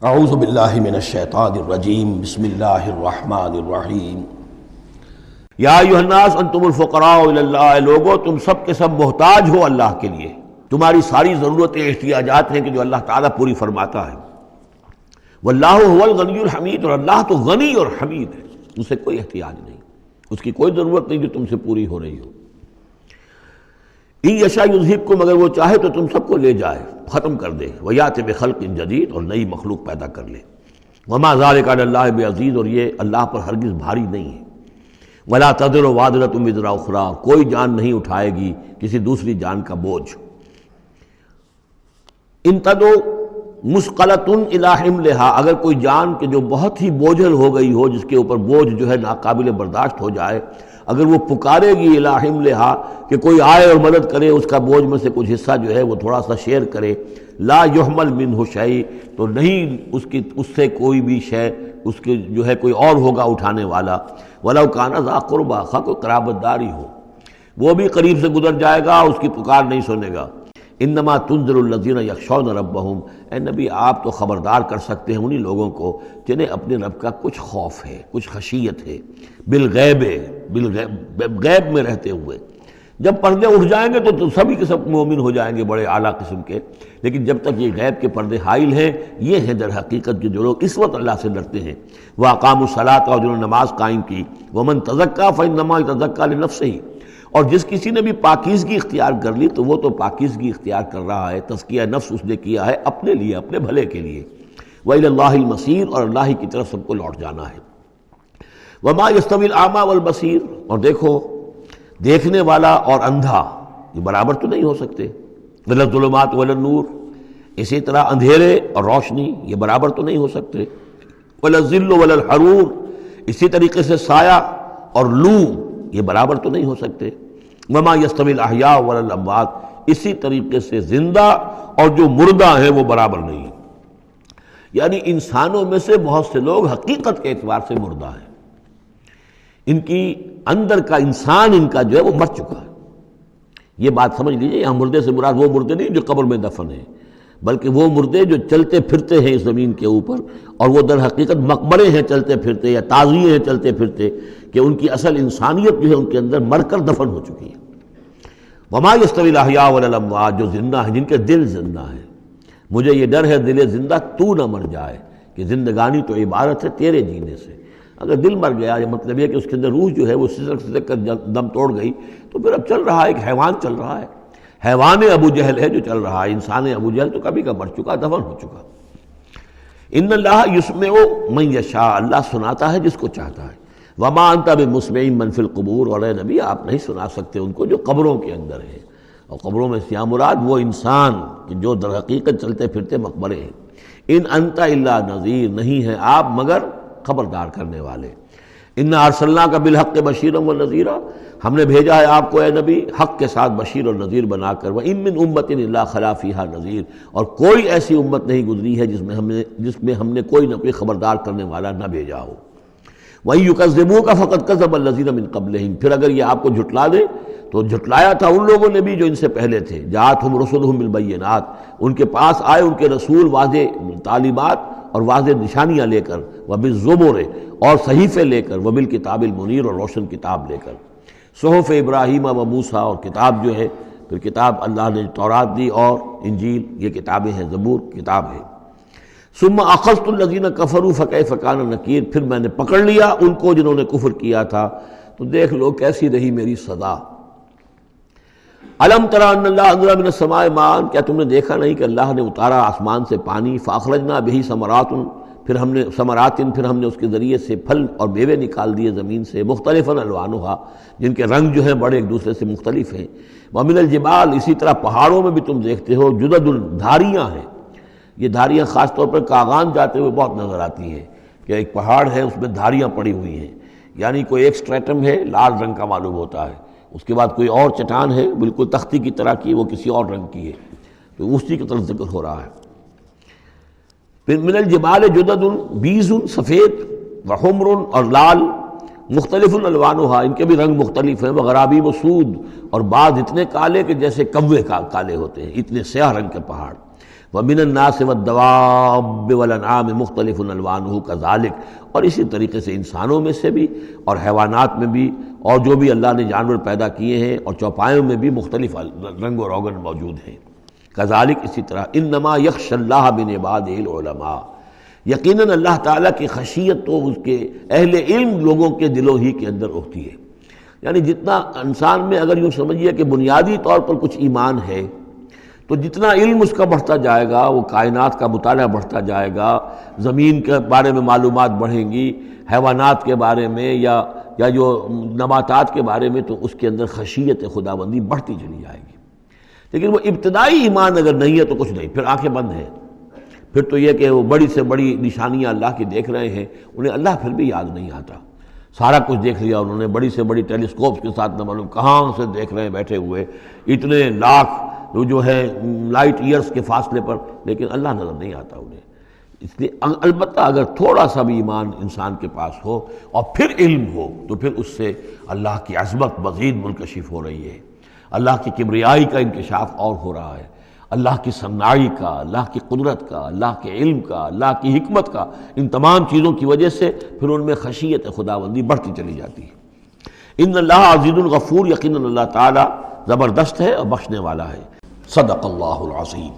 اعوذ باللہ من الشیطان الرجیم بسم اللہ الرحمن الرحیم یا ایھا الناس انتم الفقراء الی اللہ، لوگو تم سب کے سب محتاج ہو اللہ کے لیے، تمہاری ساری ضرورتیں احتیاجات ہیں کہ جو اللہ تعالیٰ پوری فرماتا ہے۔ واللہ هو الغنی الحمید، اور اللہ تو غنی اور حمید ہے، اسے کوئی احتیاج نہیں، اس کی کوئی ضرورت نہیں جو تم سے پوری ہو رہی ہو۔ ان یشاء یذہبکم، اگر وہ چاہے تو تم سب کو لے جائے، ختم کر دے، ویأتی بخلق جدید، اور نئی مخلوق پیدا کر لے۔ وما ذلک علی اللہ بعزیز، اور یہ اللہ پر ہرگز بھاری نہیں ہے۔ ولا تزر وازرۃ وزر اخری، کوئی جان نہیں اٹھائے گی کسی دوسری جان کا بوجھ۔ ان تدع مثقلۃ الی حملھا، اگر کوئی جان کہ جو بہت ہی بوجھل ہو گئی ہو، جس کے اوپر بوجھ جو ہے ناقابل برداشت ہو جائے، اگر وہ پکارے گی الی حملھا کہ کوئی آئے اور مدد کرے، اس کا بوجھ میں سے کچھ حصہ جو ہے وہ تھوڑا سا شیئر کرے، لا یحمل منہ شیء، تو نہیں اس سے کوئی بھی شے، اس کے جو ہے کوئی اور ہوگا اٹھانے والا۔ ولو کان ذا قربیٰ، خواہ کوئی قرابت داری ہو، وہ بھی قریب سے گزر جائے گا، اس کی پکار نہیں سنے گا۔ انما تنذر الذین یخشون ربہم، اے نبی آپ تو خبردار کر سکتے ہیں انہی لوگوں کو جنہیں اپنے رب کا کچھ خوف ہے، کچھ خشیت ہے، بالغیب، غیب میں رہتے ہوئے۔ جب پردے اٹھ جائیں گے تو سبھی کے سب مومن ہو جائیں گے، بڑے اعلیٰ قسم کے، لیکن جب تک یہ غیب کے پردے حائل ہیں، یہ ہیں در حقیقت جو لوگ اس وقت اللہ سے ڈرتے ہیں۔ وَأَقَامُوا الصَّلَاةَ، اور جنہوں نے نماز قائم کی۔ وَمَن تَزَكَّىٰ فَإِنَّمَا يَتَزَكَّىٰ لِنَفْسِهِ، اور جس کسی نے بھی پاکیزگی اختیار کر لی تو وہ تو پاکیزگی اختیار کر رہا ہے، تزکیہ نفس اس نے کیا ہے اپنے لیے، اپنے بھلے کے لیے۔ وَإِلَى اللَّهِ الْمَصِيرُ، اور اللہ ہی کی طرف سب کو لوٹ جانا ہے۔ وَمَا يَسْتَوِي الْأَعْمَىٰ وَالْبَصِيرُ، اور دیکھو دیکھنے والا اور اندھا یہ برابر تو نہیں ہو سکتے۔ وَلَا الظُّلُمَاتُ وَلَا النُّورُ، اسی طرح اندھیرے اور روشنی یہ برابر تو نہیں ہو سکتے۔ وَلَا الظِّلُّ وَلَا الْحَرُورُ، اسی طریقے سے سایہ اور لو یہ برابر تو نہیں ہو سکتے۔ وَمَا يَسْتَوِي الْأَحْيَاءُ وَلَا الْأَمْوَاتُ، اسی طریقے سے زندہ اور جو مردہ ہیں وہ برابر نہیں ہیں۔ یعنی انسانوں میں سے بہت سے لوگ حقیقت کے اعتبار سے مردہ ہیں، ان کی اندر کا انسان ان کا جو ہے وہ مر چکا ہے۔ یہ بات سمجھ لیجئے، یہاں مردے سے مراد وہ مردے نہیں جو قبر میں دفن ہیں، بلکہ وہ مردے جو چلتے پھرتے ہیں اس زمین کے اوپر، اور وہ در حقیقت مقبرے ہیں چلتے پھرتے، یا تعزیے ہیں چلتے پھرتے، کہ ان کی اصل انسانیت جو ہے ان کے اندر مر کر دفن ہو چکی ہے۔ وما یستوی الاحیاء ولا الاموات، جو زندہ ہیں، جن کے دل زندہ ہیں۔ مجھے یہ ڈر ہے دل زندہ تو نہ مر جائے، کہ زندگانی تو عبارت ہے تیرے جینے سے۔ اگر دل مر گیا، یہ مطلب یہ کہ اس کے اندر روح جو ہے وہ سسک کر دم توڑ گئی، تو پھر اب چل رہا ہے، ایک حیوان چل رہا ہے، حیوان ابو جہل ہے جو چل رہا ہے، انسان ابو جہل تو کبھی کا مر چکا، دفن ہو چکا۔ ان اللہ یسمع من یشاء، اللہ سناتا ہے جس کو چاہتا ہے۔ وما انت بمسمع من فی القبور، اور اے نبی آپ نہیں سنا سکتے ان کو جو قبروں کے اندر ہیں، اور قبروں میں سے مراد وہ انسان کہ جو در حقیقت چلتے پھرتے مقبرے ہیں۔ ان انت الا نذیر، نہیں ہے آپ مگر خبردار کرنے والے۔ انا ارسلناک بالحق بشیرا ونذیرا، ہم نے بھیجا ہے آپ کو اے نبی حق کے ساتھ بشیر اور نذیر بنا کر۔ وان من امۃ الا خلا فیہا نذیر، اور کوئی ایسی امت نہیں گزری ہے جس میں ہم نے کوئی نہ کوئی خبردار کرنے والا نہ بھیجا ہو۔ وَإِن يُكَذِّبُوكَ فَقَدْ كَذَّبَ الَّذِينَ مِن قَبْلِهِمْ، پھر اگر یہ آپ کو جھٹلا دے تو جھٹلایا تھا ان لوگوں نے بھی جو ان سے پہلے تھے۔ جاءتہم رسلہم بالبینات، ان کے پاس آئے ان کے رسول واضح تعلیمات اور واضح نشانیاں لے کر، وبالزبر، اور صحیفے لے کر، وبالکتاب المنیر، اور روشن کتاب لے کر۔ صحف ابراہیم و موسیٰ، اور کتاب جو ہے پھر کتاب اللہ نے تورات دی اور انجیل، یہ کتابیں ہیں، زبور کتاب ہے۔ ثم اخذت الذین کفروا فکیف کان نکیر، پھر میں نے پکڑ لیا ان کو جنہوں نے کفر کیا تھا، تو دیکھ لو کیسی رہی میری سزا۔ الم تری ان اللہ انزل من السماء ماء، کیا تم نے دیکھا نہیں کہ اللہ نے اتارا آسمان سے پانی، فاخرجنا بہ ثمرات، پھر ہم نے اس کے ذریعے سے پھل اور میوے نکال دیے زمین سے، مختلفا الوانھا، جن کے رنگ جو ہیں بڑے ایک دوسرے سے مختلف ہیں۔ ومن الجبال، اسی طرح پہاڑوں میں بھی تم دیکھتے ہو، جدد، دھاریاں ہیں۔ یہ دھاریاں خاص طور پر کاغان جاتے ہوئے بہت نظر آتی ہیں، کہ ایک پہاڑ ہے اس میں دھاریاں پڑی ہوئی ہیں، یعنی کوئی ایک سٹریٹم ہے لال رنگ کا معلوم ہوتا ہے، اس کے بعد کوئی اور چٹان ہے بالکل تختی کی طرح کی، وہ کسی اور رنگ کی ہے، تو اسی کی طرف ذکر ہو رہا ہے۔ پھر من الجبال جدد، بیض، سفید، وحمر، اور لال، مختلف الوانھا، ان کے بھی رنگ مختلف ہیں، وغرابیب سود، اور بعض اتنے کالے کہ جیسے کوے کالے ہوتے ہیں، اتنے سیاہ رنگ کے پہاڑ۔ وَمِنَ النَّاسِ وَالدَّوَابِّ وَالْأَنْعَامِ مُخْتَلِفٌ أَلْوَانُهُ كَذَلِكَ، اور اسی طریقے سے انسانوں میں سے بھی اور حیوانات میں بھی، اور جو بھی اللہ نے جانور پیدا کیے ہیں اور چوپایوں میں بھی مختلف رنگ و روغن موجود ہیں۔ کذالک، اسی طرح، انما یخشی اللہ من عبادہ العلماء، یقیناً اللہ تعالیٰ کی خشیت تو اس کے اہل علم لوگوں کے دلوں ہی کے اندر ہوتی ہے۔ یعنی جتنا انسان میں اگر یوں سمجھیے کہ بنیادی طور پر کچھ ایمان ہے، تو جتنا علم اس کا بڑھتا جائے گا، وہ کائنات کا مطالعہ بڑھتا جائے گا، زمین کے بارے میں معلومات بڑھیں گی، حیوانات کے بارے میں یا جو نباتات کے بارے میں، تو اس کے اندر خشیت خداوندی بڑھتی چلی جائے گی۔ لیکن وہ ابتدائی ایمان اگر نہیں ہے تو کچھ نہیں، پھر آنکھیں بند ہیں، پھر تو یہ کہ وہ بڑی سے بڑی نشانیاں اللہ کی دیکھ رہے ہیں، انہیں اللہ پھر بھی یاد نہیں آتا۔ سارا کچھ دیکھ لیا انہوں نے، بڑی سے بڑی ٹیلیسکوپس کے ساتھ، نہ معلوم کہاں سے دیکھ رہے ہیں بیٹھے ہوئے، اتنے لاکھ جو ہے لائٹ ایئرس کے فاصلے پر، لیکن اللہ نظر نہیں آتا انہیں۔ اس لیے البتہ اگر تھوڑا سا بھی ایمان انسان کے پاس ہو اور پھر علم ہو، تو پھر اس سے اللہ کی عظمت مزید منکشف ہو رہی ہے، اللہ کی کبریائی کا انکشاف اور ہو رہا ہے، اللہ کی صناعی کا، اللہ کی قدرت کا، اللہ کے علم کا، اللہ کی حکمت کا، ان تمام چیزوں کی وجہ سے پھر ان میں خشیت خداوندی بڑھتی چلی جاتی ہے۔ ان اللہ عزیز الغفور، یقیناً اللہ تعالیٰ زبردست ہے اور بخشنے والا ہے۔ صدق اللہ العظیم۔